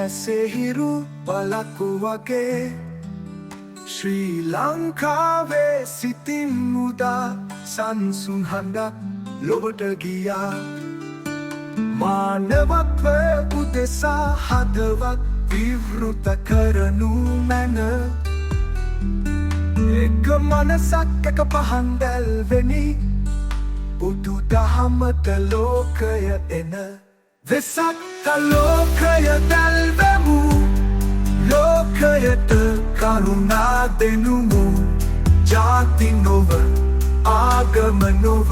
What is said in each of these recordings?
ඇසෙහිරු බලකු වගේ ශ්‍රී ලංකාවේ සිතින් මුදා සංසුන් හඬක් ලොවට ගියා මානවත්ව උදෙසා හදවත් විවෘත කරනු මැන එක මනසක් එක පහන් දැල්වෙනි බුදු දහමට ලෝකය එන වෙසක් ලෝකය දැල්වෙමු ලෝකයට කරුණා දෙනුමු ජාති නොව ආගම නොව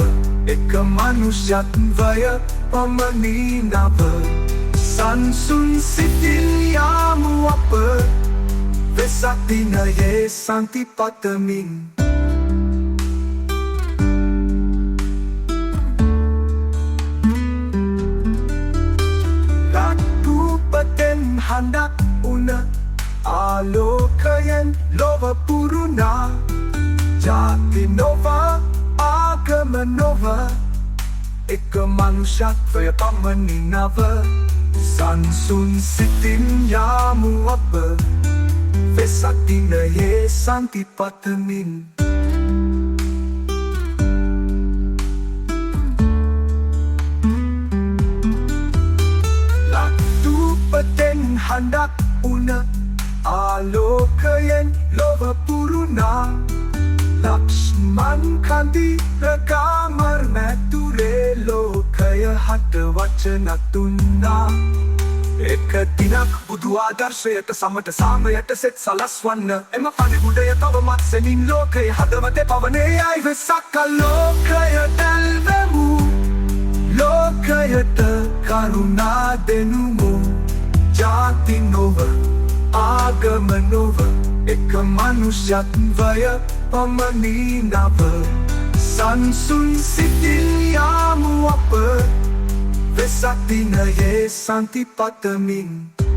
එක මනුෂ්‍යත්වය පමණි නව සංසුන් සිතින් යාමු අප වෙසක් දිනයේ සන්ති පතමින් ලක්තුපතෙන් හඬක් උන ආලෝකයෙන් ලොව පුරුණා ජාති නොව ආගම නොව එක මනුෂ්‍යත්වය පමණි නව සංසුන් සිතින් යාමු අප වෙසක් දිනයේ සන්ති පතමින් ලක්තුපතෙන් හඬක් උන ආලෝකයෙන් ලොව පුරුණා ලක්ෂ්මන් කන්දි රකාමර් මැතුරේ ලෝකය හට වචනක් දුන්නා එක දිනක් බුදු ආදර්ශයට සමට සාමයට සෙත් සලස්වන්න එම පණිවුඩය තවමත් සෙමින් ලෝකයේ හදවතේ පවනේ යයි වෙසක් ලෝකය දැල්වෙමු ලෝකයට කරුණා දෙනුමු ජාති නොව ආගම නොව එක මනුෂ්‍යත්වය පමණි නව සංසුන් සිතින් යාමු අප වෙසක් දිනයේ සන්ති පතමින්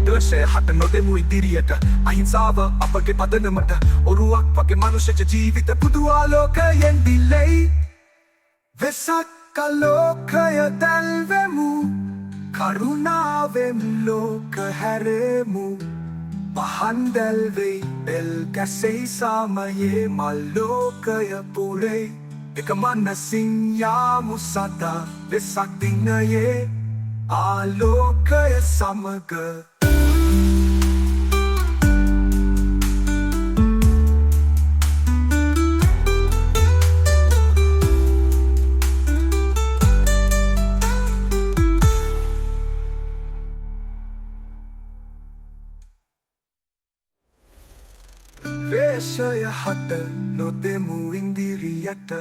දර්ශය හට නොදෙමු ඉදිරියට අහිංසාව අපගේ පදනමට ඔරුවක් වගේ මනුෂ්‍ය ජීවිත බුදු ආලෝකයෙන් දිලෙයි වෙසක් ලෝකය දැල්වෙමු කරුණාවෙන් ලෝක හැරෙමු පහන් දැල්වෙයි බෙල් ගැසෙයි සාමයේ මල් ලෝකය පුරෙයි එක මනසින් යාමු සදා වෙසක් දිනයේ ආලෝකය සමග වේශය හට නොදෙමු ඉන්දිරියට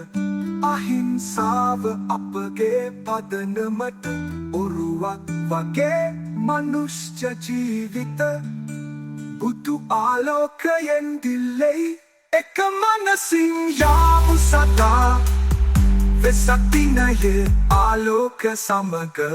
අහිංසාව අපගේ පදනමට ඔරුවක් වගේ මනුෂ්‍ය ජීවිත බුදු ආලෝකයෙන් දිලෙයි එක මනසින් යාමු සදා වෙසක් දිනයේ ආලෝක සමග